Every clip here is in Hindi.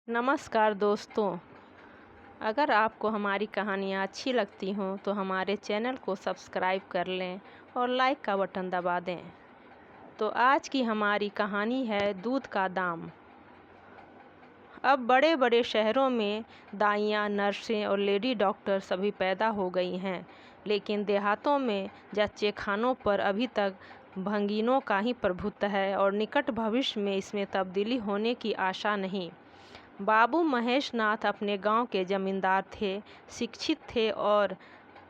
नमस्कार दोस्तों। अगर आपको हमारी कहानियाँ अच्छी लगती हों तो हमारे चैनल को सब्सक्राइब कर लें और लाइक का बटन दबा दें। तो आज की हमारी कहानी है दूध का दाम। अब बड़े बड़े शहरों में दाइयाँ, नर्सें और लेडी डॉक्टर सभी पैदा हो गई हैं, लेकिन देहातों में जच्चे खानों पर अभी तक भंगीनों का ही प्रभुत्व है और निकट भविष्य में इसमें तब्दीली होने की आशा नहीं। बाबू महेश नाथ अपने गांव के जमींदार थे, शिक्षित थे और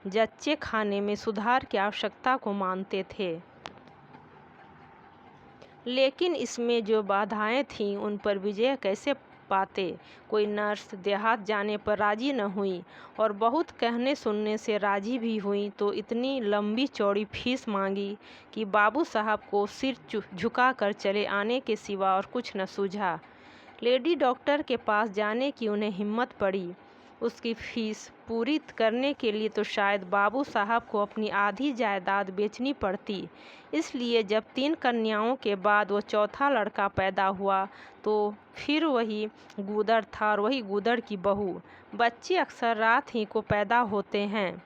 जच्चे खाने में सुधार की आवश्यकता को मानते थे। लेकिन इसमें जो बाधाएं थीं उन पर विजय कैसे पाते। कोई नर्स देहात जाने पर राजी न हुई और बहुत कहने सुनने से राजी भी हुई तो इतनी लंबी चौड़ी फीस मांगी कि बाबू साहब को सिर झुका कर चले आने के सिवा और कुछ न सूझा। लेडी डॉक्टर के पास जाने की उन्हें हिम्मत पड़ी। उसकी फीस पूरी करने के लिए तो शायद बाबू साहब को अपनी आधी जायदाद बेचनी पड़ती। इसलिए जब 3 कन्याओं के बाद वो चौथा लड़का पैदा हुआ तो फिर वही गूदड़ था और वही गूदड़ की बहू। बच्चे अक्सर रात ही को पैदा होते हैं।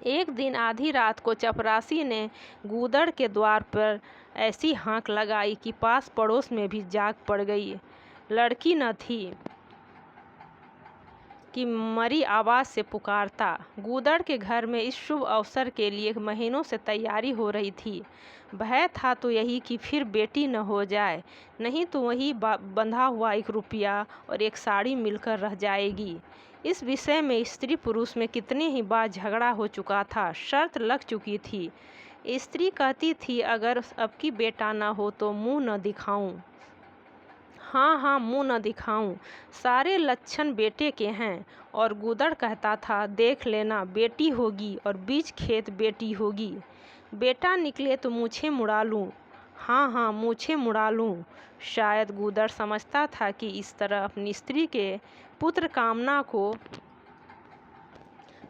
एक दिन आधी रात को चपरासी ने गूदड़ के द्वार पर ऐसी हाँक लगाई कि पास पड़ोस में भी जाग पड़ गई। लड़की न थी कि मरी आवाज़ से पुकारता। गूदड़ के घर में इस शुभ अवसर के लिए महीनों से तैयारी हो रही थी। भय था तो यही कि फिर बेटी न हो जाए, नहीं तो वही बंधा हुआ 1 रुपया और 1 साड़ी मिलकर रह जाएगी। इस विषय में स्त्री पुरुष में कितने ही बार झगड़ा हो चुका था, शर्त लग चुकी थी। स्त्री कहती थी अगर अब की बेटा न हो तो मुँह न दिखाऊं। हाँ हाँ, मुँह न दिखाऊं, सारे लक्षण बेटे के हैं। और गूदड़ कहता था देख लेना, बेटी होगी और बीच खेत बेटी होगी। बेटा निकले तो मूछें मुड़ा लूँ। हाँ हाँ, मूछें मुड़ा लूँ। शायद गूदड़ समझता था कि इस तरह अपनी स्त्री के पुत्र कामना को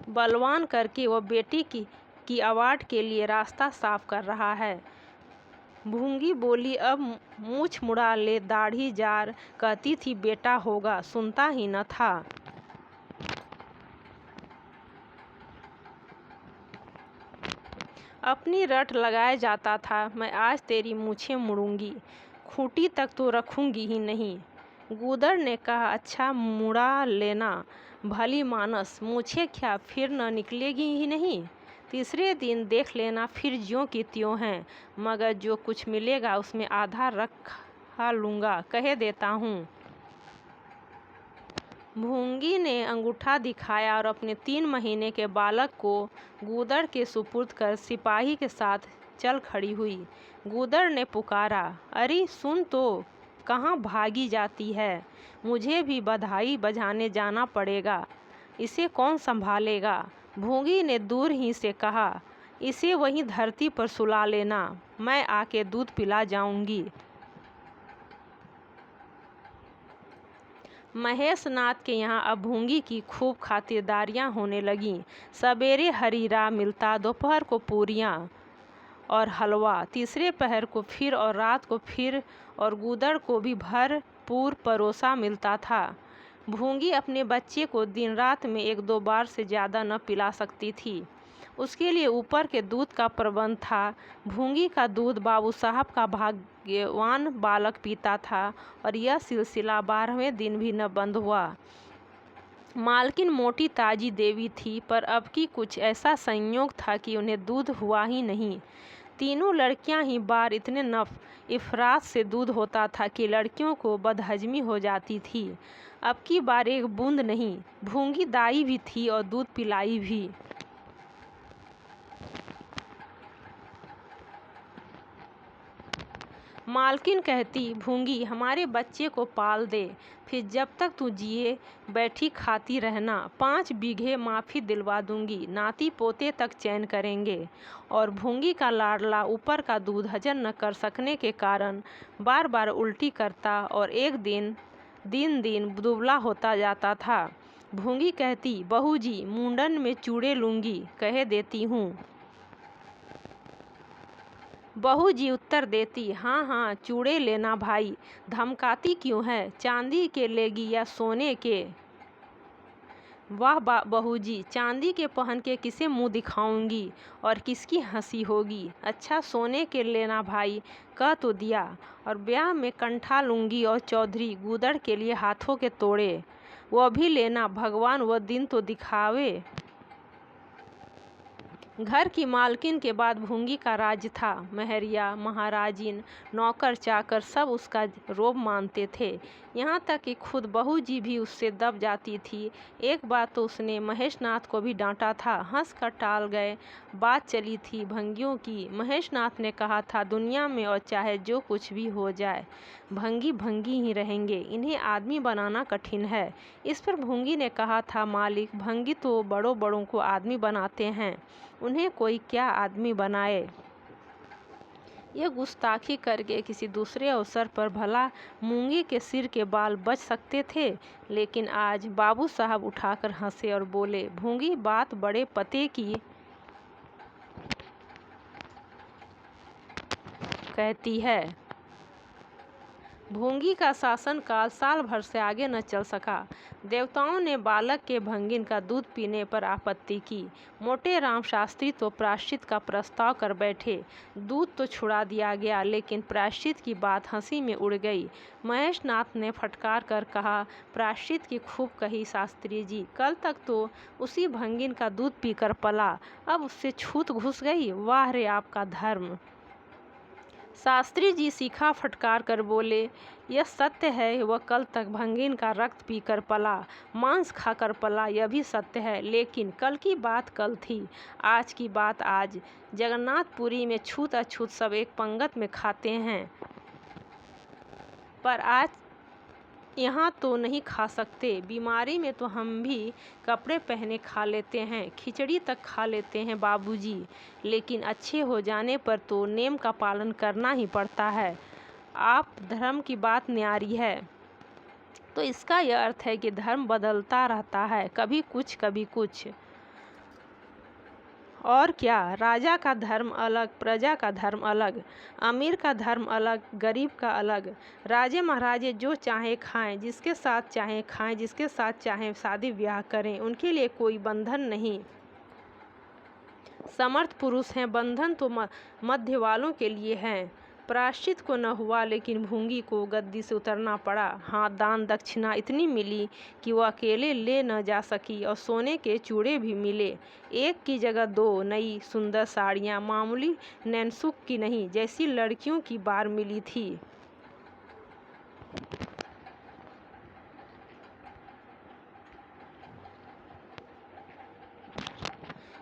बलवान करके वह बेटी की अवार्ड के लिए रास्ता साफ कर रहा है। भूंगी बोली अब मूछ मुड़ा ले दाढ़ी जार, कहती थी बेटा होगा, सुनता ही न था। अपनी रट लगाए जाता था मैं आज तेरी मूछें मुड़ूंगी, खूंटी तक तो रखूंगी ही नहीं। गूदड़ ने कहा अच्छा मुड़ा लेना, भली मानस, मूछें क्या फिर न निकलेगी ही नहीं। तीसरे दिन देख लेना फिर ज्यों की त्यों हैं, मगर जो कुछ मिलेगा उसमें आधा रखा लूँगा, कह देता हूँ। भूंगी ने अंगूठा दिखाया और अपने 3 महीने के बालक को गूदड़ के सुपुर्द कर सिपाही के साथ चल खड़ी हुई। गूदड़ ने पुकारा, अरे सुन तो, कहाँ भागी जाती है। मुझे भी बधाई बजाने जाना पड़ेगा, इसे कौन संभालेगा। भूंगी ने दूर ही से कहा, इसे वहीं धरती पर सुला लेना, मैं आके दूध पिला जाऊंगी। महेश नाथ के यहाँ अब भूंगी की खूब खातिरदारियाँ होने लगीं। सवेरे हरीरा मिलता, दोपहर को पूरियाँ और हलवा, तीसरे पहर को फिर और रात को फिर, और गूदड़ को भी भरपूर परोसा मिलता था। भूंगी अपने बच्चे को दिन रात में 1-2 बार से ज़्यादा न पिला सकती थी। उसके लिए ऊपर के दूध का प्रबंध था। भूंगी का दूध बाबू साहब का भाग्यवान बालक पीता था और यह सिलसिला 12वें दिन भी न बंद हुआ। मालकिन मोटी ताजी देवी थी, पर अब की कुछ ऐसा संयोग था कि उन्हें दूध हुआ ही नहीं। तीनों लड़कियां ही बार इतने इफरात से दूध होता था कि लड़कियों को बदहजमी हो जाती थी। अब की बार 1 बूंद नहीं। भूंगी दाई भी थी और दूध पिलाई भी। मालकिन कहती, भूंगी हमारे बच्चे को पाल दे, फिर जब तक तू जिए बैठी खाती रहना। 5 बीघे माफ़ी दिलवा दूंगी, नाती पोते तक चैन करेंगे। और भूंगी का लाडला ऊपर का दूध हजम न कर सकने के कारण बार बार उल्टी करता और एक दिन दिन दुबला होता जाता था। भूंगी कहती, बहू जी मुंडन में चूड़े लूँगी, कह देती हूँ। बहू जी उत्तर देती, हाँ हाँ चूड़े लेना भाई, धमकाती क्यों है, चांदी के लेगी या सोने के। वाह बहू जी, चांदी के पहन के किसे मुंह दिखाऊंगी और किसकी हंसी होगी। अच्छा सोने के लेना भाई, कह तो दिया, और ब्याह में कंठा लूंगी और चौधरी गूदड़ के लिए हाथों के तोड़े, वह भी लेना, भगवान वह दिन तो दिखावे। घर की मालकिन के बाद भूंगी का राज्य था। महरिया, महाराजिन, नौकर चाकर सब उसका रोब मानते थे। यहाँ तक कि खुद बहू जी भी उससे दब जाती थी। एक बार तो उसने महेशनाथ को भी डांटा था, हंस कर टाल गए। बात चली थी भंगियों की। महेशनाथ ने कहा था, दुनिया में और चाहे जो कुछ भी हो जाए, भंगी भंगी ही रहेंगे, इन्हें आदमी बनाना कठिन है। इस पर भूंगी ने कहा था, मालिक भंगी तो बड़ों बड़ों को आदमी बनाते हैं, उन्हें कोई क्या आदमी बनाए। ये गुस्ताखी करके किसी दूसरे अवसर पर भला मूंगी के सिर के बाल बच सकते थे, लेकिन आज बाबू साहब उठाकर हंसे और बोले, भूंगी बात बड़े पते की कहती है। भूंगी का शासन काल साल भर से आगे न चल सका। देवताओं ने बालक के भंगिन का दूध पीने पर आपत्ति की। मोटे राम शास्त्री तो प्रायश्चित का प्रस्ताव कर बैठे। दूध तो छुड़ा दिया गया, लेकिन प्रायश्चित की बात हंसी में उड़ गई। महेशनाथ ने फटकार कर कहा, प्रायश्चित की खूब कही शास्त्री जी, कल तक तो उसी भंगिन का दूध पीकर पला, अब उससे छूत घुस गई। वाह रे आपका धर्म। शास्त्री जी सीखा फटकार कर बोले, यह सत्य है, वह कल तक भंगिन का रक्त पीकर पला, मांस खाकर पला, यह भी सत्य है, लेकिन कल की बात कल थी, आज की बात आज। जगन्नाथपुरी में छूत अछूत सब एक पंगत में खाते हैं, पर आज यहाँ तो नहीं खा सकते। बीमारी में तो हम भी कपड़े पहने खा लेते हैं, खिचड़ी तक खा लेते हैं बाबूजी, लेकिन अच्छे हो जाने पर तो नेम का पालन करना ही पड़ता है। आप धर्म की बात न्यारी है, तो इसका यह अर्थ है कि धर्म बदलता रहता है, कभी कुछ कभी कुछ। और क्या, राजा का धर्म अलग, प्रजा का धर्म अलग, अमीर का धर्म अलग, गरीब का अलग। राजे महाराजे जो चाहे खाएं, जिसके साथ चाहें खाएं, जिसके साथ चाहें शादी ब्याह करें, उनके लिए कोई बंधन नहीं। समर्थ पुरुष हैं, बंधन तो मध्य वालों के लिए हैं। प्रायश्चित को न हुआ, लेकिन भूंगी को गद्दी से उतरना पड़ा। हाँ, दान दक्षिणा इतनी मिली कि वो अकेले ले न जा सकी, और सोने के चूड़े भी मिले। एक की जगह दो नई सुंदर साड़ियाँ, मामूली नैनसुख की नहीं, जैसी लड़कियों की बार मिली थी।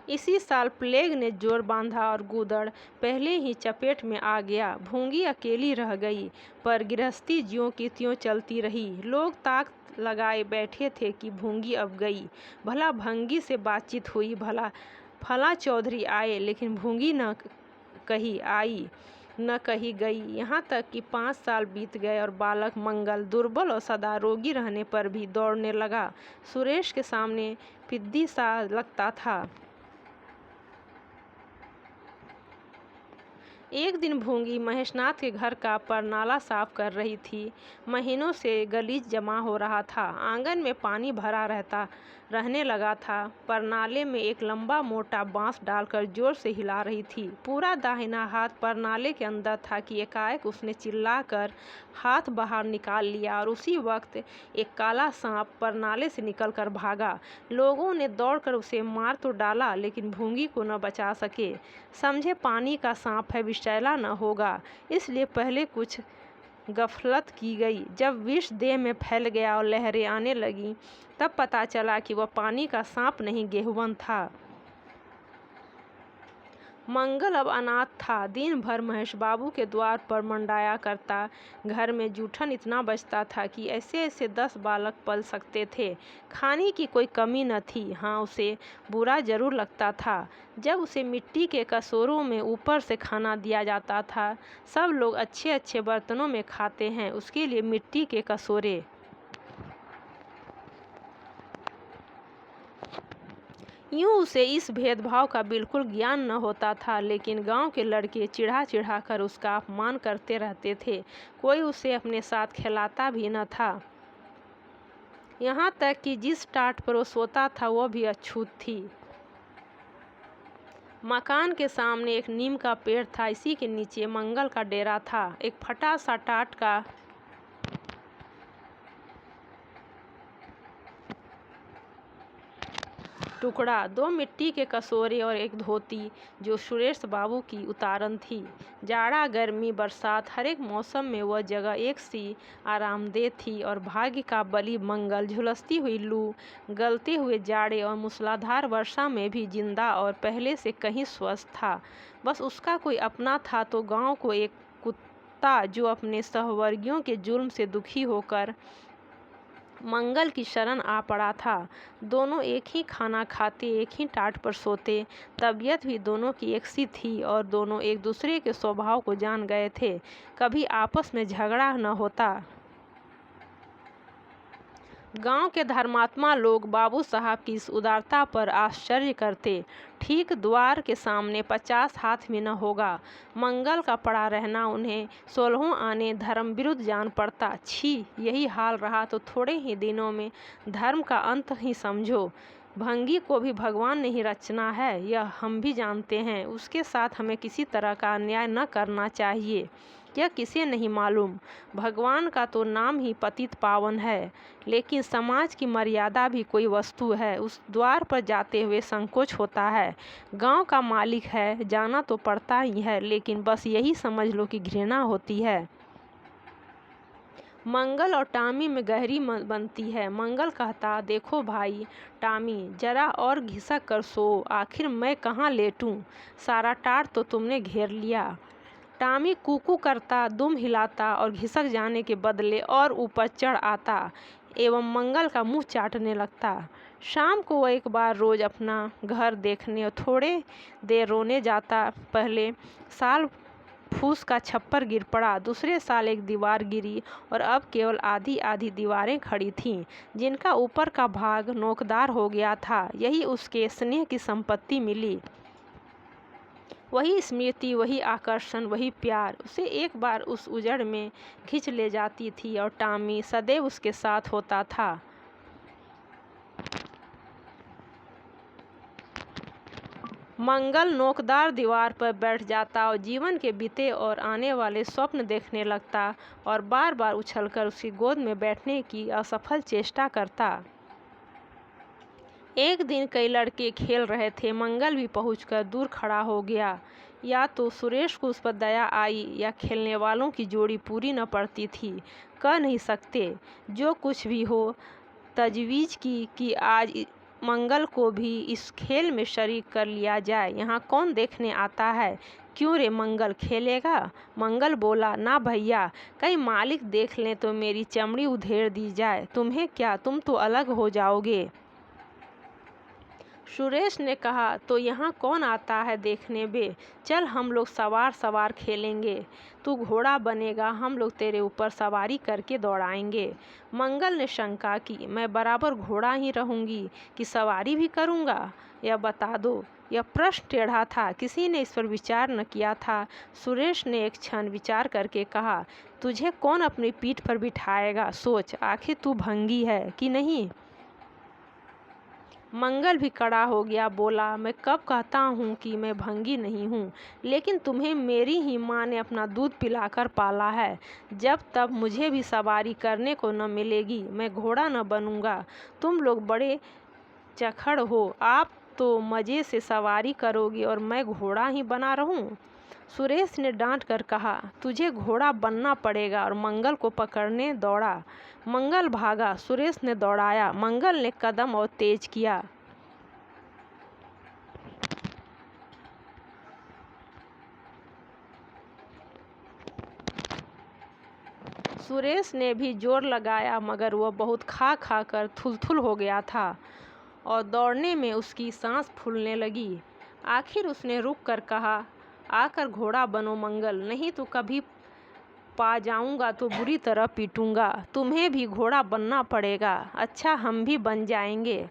इसी साल प्लेग ने जोर बांधा और गूदड़ पहले ही चपेट में आ गया। भूंगी अकेली रह गई, पर गृहस्थी ज्यों की त्यों चलती रही। लोग ताक लगाए बैठे थे कि भूंगी अब गई, भला भंगी से बातचीत हुई, भला फला चौधरी आए, लेकिन भूंगी न कहीं आई न कहीं गई। यहाँ तक कि 5 साल बीत गए और बालक मंगल दुर्बल और सदा रोगी रहने पर भी दौड़ने लगा। सुरेश के सामने पिद्दी सा लगता था। एक दिन भूंगी महेशनाथ के घर का परनाला साफ कर रही थी। महीनों से गलीच जमा हो रहा था, आंगन में पानी भरा रहने लगा था। परनाले में एक लंबा मोटा बांस डालकर जोर से हिला रही थी। पूरा दाहिना हाथ परनाले के अंदर था कि एकाएक उसने चिल्लाकर हाथ बाहर निकाल लिया, और उसी वक्त एक काला सांप परनाले से निकलकर भागा। लोगों ने दौड़कर उसे मार तो डाला, लेकिन भूंगी को न बचा सके। समझे पानी का सांप है, विषैला न होगा, इसलिए पहले कुछ गफलत की गई। जब विष देह में फैल गया और लहरें आने लगीं, तब पता चला कि वह पानी का सांप नहीं, गेहुवन था। मंगल अब अनाथ था, दिन भर महेश बाबू के द्वार पर मंडाया करता। घर में जूठन इतना बचता था कि ऐसे ऐसे 10 बालक पल सकते थे। खाने की कोई कमी न थी। हाँ, उसे बुरा जरूर लगता था जब उसे मिट्टी के कटोरों में ऊपर से खाना दिया जाता था। सब लोग अच्छे अच्छे बर्तनों में खाते हैं, उसके लिए मिट्टी के कटोरे। यूँ उसे इस भेदभाव का बिल्कुल ज्ञान न होता था, लेकिन गांव के लड़के चिढ़ा चिढ़ा कर उसका अपमान करते रहते थे। कोई उसे अपने साथ खिलाता भी न था। यहाँ तक कि जिस टाट पर वो सोता था वो भी अछूत थी। मकान के सामने एक नीम का पेड़ था। इसी के नीचे मंगल का डेरा था। एक फटा सा टाट का टुकड़ा, 2 मिट्टी के कटोरे और एक धोती जो सुरेश बाबू की उतारन थी। जाड़ा, गर्मी, बरसात, हर एक मौसम में वह जगह एक सी आरामदेह थी और भाग्य का बली मंगल झुलसती हुई लू, गलते हुए जाड़े और मूसलाधार वर्षा में भी जिंदा और पहले से कहीं स्वस्थ था। बस उसका कोई अपना था तो गांव को एक कुत्ता जो अपने सहवर्गियों के जुल्म से दुखी होकर मंगल की शरण आ पड़ा था। दोनों एक ही खाना खाते, एक ही टाट पर सोते, तबीयत भी दोनों की एक सी थी और दोनों एक दूसरे के स्वभाव को जान गए थे। कभी आपस में झगड़ा न होता। गांव के धर्मात्मा लोग बाबू साहब की इस उदारता पर आश्चर्य करते। ठीक द्वार के सामने 50 हाथ भी न होगा। मंगल का पड़ा रहना उन्हें 16 आने धर्म विरुद्ध जान पड़ता। छी, यही हाल रहा तो थोड़े ही दिनों में धर्म का अंत ही समझो। भंगी को भी भगवान ने ही रचना है, यह हम भी जानते हैं। उसके साथ हमें किसी तरह का अन्याय न करना चाहिए। यह किसे नहीं मालूम। भगवान का तो नाम ही पतित पावन है, लेकिन समाज की मर्यादा भी कोई वस्तु है। उस द्वार पर जाते हुए संकोच होता है। गांव का मालिक है, जाना तो पड़ता ही है, लेकिन बस यही समझ लो कि घृणा होती है। मंगल और टॉमी में गहरी बनती है। मंगल कहता, देखो भाई टॉमी, जरा और घिसक कर सो। आखिर मैं कहाँ लेटूं? सारा टाट तो तुमने घेर लिया। टॉमी कूकू करता, दुम हिलाता और घिसक जाने के बदले और ऊपर चढ़ आता एवं मंगल का मुंह चाटने लगता। शाम को वह एक बार रोज अपना घर देखने और थोड़े देर रोने जाता। पहले साल फूस का छप्पर गिर पड़ा, दूसरे साल एक दीवार गिरी और अब केवल आधी आधी दीवारें खड़ी थीं, जिनका ऊपर का भाग नोकदार हो गया था। यही उसके स्नेह की संपत्ति मिली। वही स्मृति, वही आकर्षण, वही प्यार उसे एक बार उस उजड़ में खींच ले जाती थी और टॉमी सदैव उसके साथ होता था। मंगल नोकदार दीवार पर बैठ जाता और जीवन के बीते और आने वाले स्वप्न देखने लगता और बार बार उछलकर उसकी गोद में बैठने की असफल चेष्टा करता। एक दिन कई लड़के खेल रहे थे। मंगल भी पहुंचकर दूर खड़ा हो गया। या तो सुरेश को उस पर दया आई या खेलने वालों की जोड़ी पूरी न पड़ती थी, कह नहीं सकते। जो कुछ भी हो, तजवीज़ की कि आज मंगल को भी इस खेल में शरीक कर लिया जाए। यहाँ कौन देखने आता है? क्यों रे मंगल, खेलेगा? मंगल बोला, ना भैया, कहीं मालिक देख लें तो मेरी चमड़ी उधेड़ दी जाए। तुम्हें क्या, तुम तो अलग हो जाओगे। सुरेश ने कहा, तो यहाँ कौन आता है देखने बे? चल हम लोग सवार सवार खेलेंगे। तू घोड़ा बनेगा, हम लोग तेरे ऊपर सवारी करके दौड़ाएंगे। मंगल ने शंका की, मैं बराबर घोड़ा ही रहूँगी कि सवारी भी करूँगा? यह बता दो। यह प्रश्न टेढ़ा था, किसी ने इस पर विचार न किया था। सुरेश ने एक क्षण विचार करके कहा, तुझे कौन अपनी पीठ पर बिठाएगा? सोच, आखिर तू भंगी है कि नहीं? मंगल भी कड़ा हो गया, बोला, मैं कब कहता हूँ कि मैं भंगी नहीं हूँ, लेकिन तुम्हें मेरी ही माँ ने अपना दूध पिलाकर पाला है। जब तब मुझे भी सवारी करने को न मिलेगी, मैं घोड़ा न बनूंगा। तुम लोग बड़े चखड़ हो, आप तो मज़े से सवारी करोगी और मैं घोड़ा ही बना रहूं? सुरेश ने डांट कर कहा, तुझे घोड़ा बनना पड़ेगा और मंगल को पकड़ने दौड़ा। मंगल भागा, सुरेश ने दौड़ाया। मंगल ने कदम और तेज किया। सुरेश ने भी जोर लगाया, मगर वह बहुत खा खा कर थुलथुल हो गया था और दौड़ने में उसकी सांस फूलने लगी। आखिर उसने रुक कर कहा, आकर घोड़ा बनो मंगल, नहीं तो कभी पा जाऊंगा तो बुरी तरह पीटूंगा। तुम्हें भी घोड़ा बनना पड़ेगा। अच्छा, हम भी बन जाएंगे।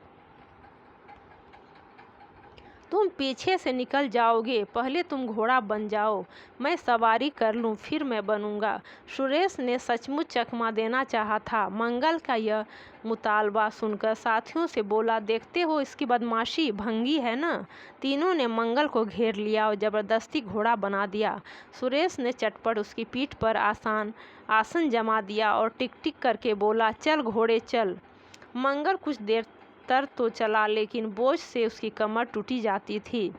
तुम पीछे से निकल जाओगे, पहले तुम घोड़ा बन जाओ, मैं सवारी कर लूँ, फिर मैं बनूंगा। सुरेश ने सचमुच चकमा देना चाहा था। मंगल का यह मुतालबा सुनकर साथियों से बोला, देखते हो इसकी बदमाशी, भंगी है ना। तीनों ने मंगल को घेर लिया और ज़बरदस्ती घोड़ा बना दिया। सुरेश ने चटपट उसकी पीठ पर आसन जमा दिया और टिक टिक करके बोला, चल घोड़े चल। मंगल कुछ देर तर तो चला, लेकिन बोझ से उसकी कमर टूटी जाती थी।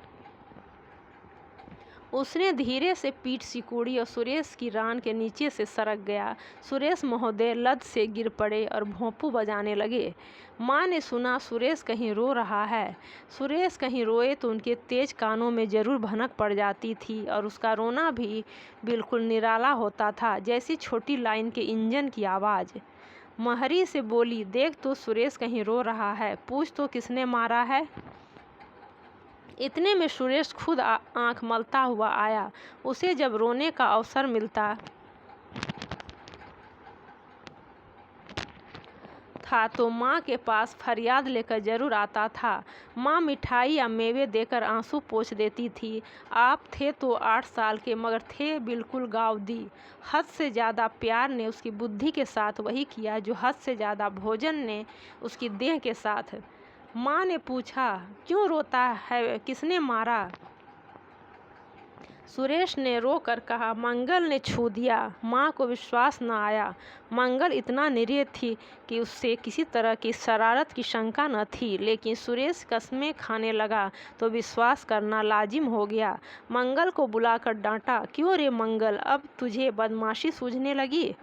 उसने धीरे से पीठ सिकुड़ी और सुरेश की रान के नीचे से सरक गया। सुरेश महोदय लद से गिर पड़े और भोंपू बजाने लगे। माँ ने सुना सुरेश कहीं रो रहा है। सुरेश कहीं रोए तो उनके तेज कानों में जरूर भनक पड़ जाती थी और उसका रोना भी बिल्कुल निराला होता था, जैसी छोटी लाइन के इंजन की आवाज़। महरी से बोली, देख तो सुरेश कहीं रो रहा है, पूछ तो किसने मारा है। इतने में सुरेश खुद आंख मलता हुआ आया। उसे जब रोने का अवसर मिलता था तो माँ के पास फरियाद लेकर जरूर आता था। माँ मिठाई या मेवे देकर आंसू पोंछ देती थी। आप थे तो 8 साल के, मगर थे बिल्कुल गावदी। हद से ज़्यादा प्यार ने उसकी बुद्धि के साथ वही किया जो हद से ज़्यादा भोजन ने उसकी देह के साथ। माँ ने पूछा, क्यों रोता है, किसने मारा। सुरेश ने रो कर कहा, मंगल ने छू दिया। माँ को विश्वास न आया। मंगल इतना निरीह थी कि उससे किसी तरह की शरारत की शंका न थी, लेकिन सुरेश कस्में खाने लगा तो विश्वास करना लाजिम हो गया। मंगल को बुलाकर डांटा, क्यों रे मंगल, अब तुझे बदमाशी सूझने लगी।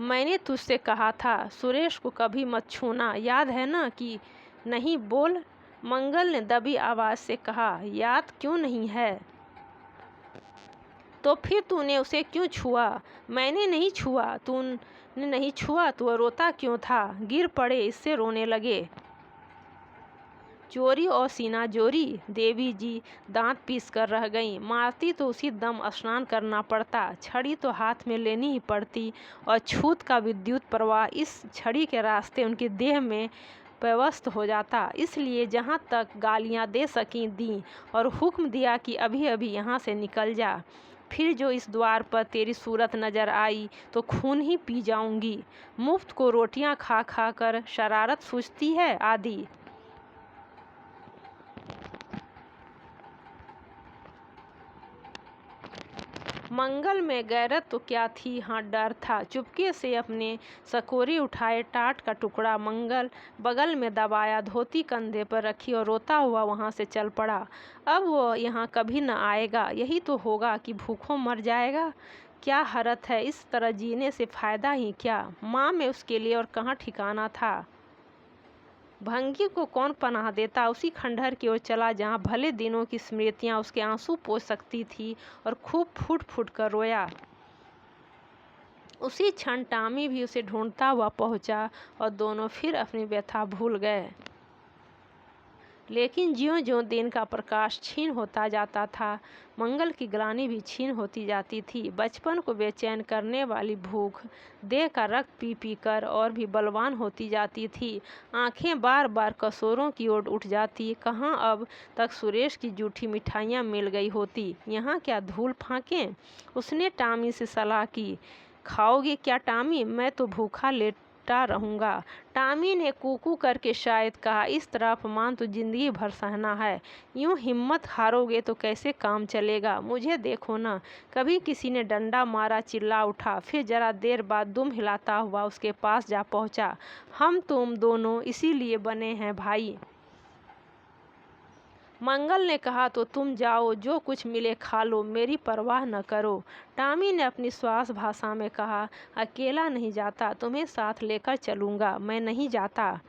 मैंने तुझसे कहा था सुरेश को कभी मत छूना, याद है ना कि नहीं, बोल। मंगल ने दबी आवाज़ से कहा, याद क्यों नहीं है। तो फिर तूने उसे क्यों छुआ। मैंने नहीं छुआ। तूने नहीं छुआ तो रोता क्यों था। गिर पड़े, इससे रोने लगे। चोरी और सीना जोरी। देवी जी दांत पीस कर रह गईं। मारती तो उसी दम स्नान करना पड़ता, छड़ी तो हाथ में लेनी ही पड़ती और छूत का विद्युत प्रवाह इस छड़ी के रास्ते उनकी देह में व्यवस्थ हो जाता। इसलिए जहाँ तक गालियाँ दे सकीं दी और हुक्म दिया कि अभी अभी यहाँ से निकल जा। फिर जो इस द्वार पर तेरी सूरत नज़र आई तो खून ही पी जाऊंगी। मुफ्त को रोटियां खा खा कर शरारत सूझती है आदि। मंगल में गैरत तो क्या थी, हाँ डर था। चुपके से अपने सकोरे उठाए टाट का टुकड़ा मंगल बगल में दबाया, धोती कंधे पर रखी और रोता हुआ वहाँ से चल पड़ा। अब वो यहाँ कभी न आएगा। यही तो होगा कि भूखों मर जाएगा। क्या हरत है, इस तरह जीने से फ़ायदा ही क्या। माँ में उसके लिए और कहाँ ठिकाना था। भंगी को कौन पनाह देता। उसी खंडहर की ओर चला जहाँ भले दिनों की स्मृतियाँ उसके आंसू पोंछ सकती थी, और खूब फूट फूट कर रोया। उसी क्षण टॉमी भी उसे ढूंढता हुआ पहुंचा और दोनों फिर अपनी व्यथा भूल गए। लेकिन ज्यों ज्यों दिन का प्रकाश क्षीण होता जाता था, मंगल की ग्लानि भी क्षीण होती जाती थी। बचपन को बेचैन करने वाली भूख देह का रक्त पी पी कर और भी बलवान होती जाती थी। आंखें बार बार कसोरों की ओर उठ जाती। कहाँ अब तक सुरेश की जूठी मिठाइयाँ मिल गई होती, यहाँ क्या धूल फाँकें। उसने टॉमी से सलाह की, खाओगे क्या टॉमी, मैं तो भूखा लेटा रहूँगा। टॉमी ने कूकू करके शायद कहा, इस तरह अपमान तो जिंदगी भर सहना है। यूं हिम्मत हारोगे तो कैसे काम चलेगा। मुझे देखो ना। कभी किसी ने डंडा मारा, चिल्ला उठा, फिर जरा देर बाद दुम हिलाता हुआ उसके पास जा पहुंचा। हम तुम दोनों इसीलिए बने हैं भाई। मंगल ने कहा, तो तुम जाओ, जो कुछ मिले खा लो, मेरी परवाह न करो। टॉमी ने अपनी श्वास भाषा में कहा, अकेला नहीं जाता, तुम्हें साथ लेकर चलूँगा। मैं नहीं जाता।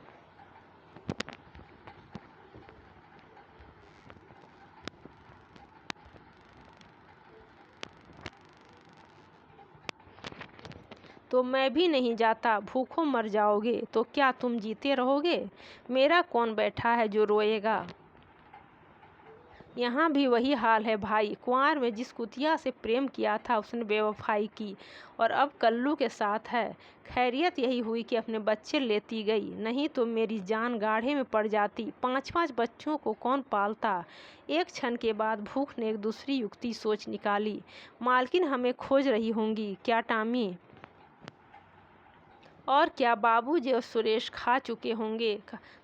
तो मैं भी नहीं जाता। भूखों मर जाओगे तो क्या तुम जीते रहोगे। मेरा कौन बैठा है जो रोएगा। यहाँ भी वही हाल है भाई। कुंवर में जिस कुतिया से प्रेम किया था उसने बेवफाई की और अब कल्लू के साथ है। खैरियत यही हुई कि अपने बच्चे लेती गई, नहीं तो मेरी जान गाढ़े में पड़ जाती। 5-5 बच्चों को कौन पालता। एक क्षण के बाद भूख ने एक दूसरी युक्ति सोच निकाली। मालकिन हमें खोज रही होंगी क्या टॉमी? और क्या बाबूजी और सुरेश खा चुके होंगे?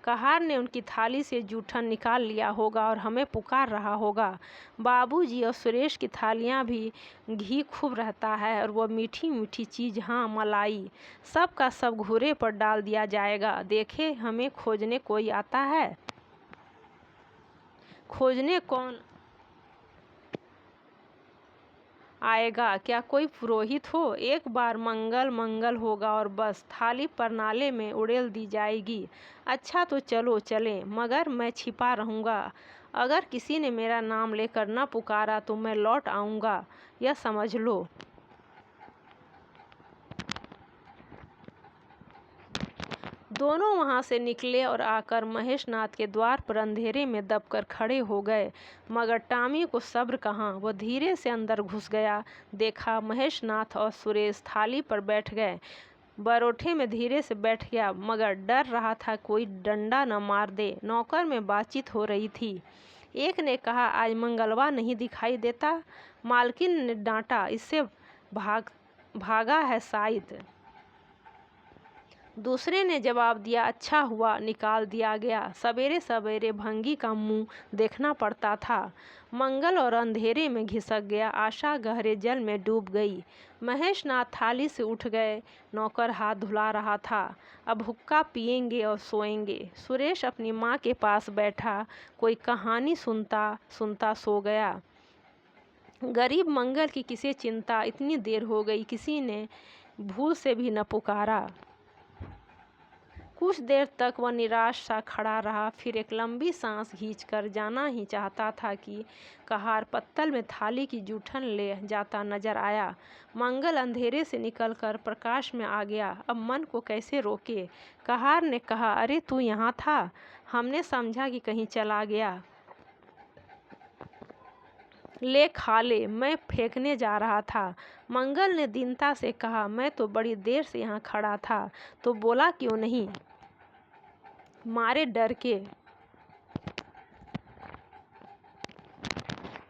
कहार ने उनकी थाली से जूठन निकाल लिया होगा और हमें पुकार रहा होगा। बाबूजी और सुरेश की थालियाँ भी घी खूब रहता है और वो मीठी मीठी चीज़, हाँ मलाई, सब का सब घूरे पर डाल दिया जाएगा। देखे हमें खोजने कोई आता है? खोजने कौन आएगा? क्या कोई पुरोहित हो? एक बार मंगल मंगल होगा और बस थाली परनाले में उड़ेल दी जाएगी। अच्छा तो चलो चलें, मगर मैं छिपा रहूँगा। अगर किसी ने मेरा नाम लेकर न पुकारा तो मैं लौट आऊँगा, यह समझ लो। दोनों वहां से निकले और आकर महेशनाथ के द्वार पर अंधेरे में दबकर खड़े हो गए। मगर टॉमी को सब्र कहाँ, वो धीरे से अंदर घुस गया। देखा महेशनाथ और सुरेश थाली पर बैठ गए। बरोठे में धीरे से बैठ गया, मगर डर रहा था कोई डंडा न मार दे। नौकर में बातचीत हो रही थी। एक ने कहा, आज मंगलवा नहीं दिखाई देता। मालकिन ने डांटा, इससे भागा है शायद। दूसरे ने जवाब दिया, अच्छा हुआ निकाल दिया गया। सवेरे सवेरे भंगी का मुंह देखना पड़ता था। मंगल और अंधेरे में घिसक गया। आशा गहरे जल में डूब गई। महेशनाथ थाली से उठ गए। नौकर हाथ धुला रहा था। अब हुक्का पिएंगे और सोएंगे। सुरेश अपनी माँ के पास बैठा, कोई कहानी सुनता सुनता सो गया। गरीब मंगल की किसे चिंता, इतनी देर हो गई, किसी ने भूल से भी न पुकारा। कुछ देर तक वह निराश सा खड़ा रहा, फिर एक लंबी सांस खींचकर जाना ही चाहता था कि कहार पत्तल में थाली की जूठन ले जाता नजर आया। मंगल अंधेरे से निकलकर प्रकाश में आ गया। अब मन को कैसे रोके। कहार ने कहा, अरे तू यहाँ था, हमने समझा कि कहीं चला गया। ले खा ले, मैं फेंकने जा रहा था। मंगल ने दीनता से कहा, मैं तो बड़ी देर से यहाँ खड़ा था, तो बोला क्यों नहीं? मारे डर के।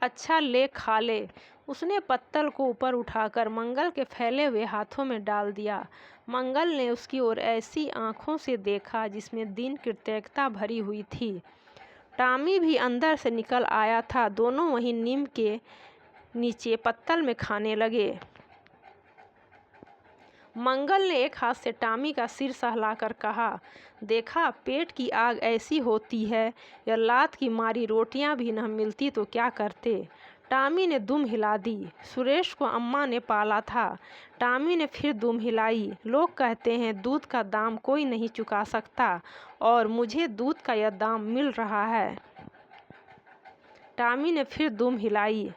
अच्छा ले खा ले। उसने पत्तल को ऊपर उठाकर मंगल के फैले हुए हाथों में डाल दिया। मंगल ने उसकी ओर ऐसी आंखों से देखा जिसमें दीन कृतज्ञता भरी हुई थी। टॉमी भी अंदर से निकल आया था। दोनों वहीं नीम के नीचे पत्तल में खाने लगे। मंगल ने एक हाथ से टॉमी का सिर सहलाकर कहा, देखा पेट की आग ऐसी होती है, या लात की मारी रोटियां भी न मिलती तो क्या करते। टॉमी ने दुम हिला दी। सुरेश को अम्मा ने पाला था। टॉमी ने फिर दुम हिलाई। लोग कहते हैं दूध का दाम कोई नहीं चुका सकता, और मुझे दूध का यह दाम मिल रहा है। टॉमी ने फिर दुम हिलाई।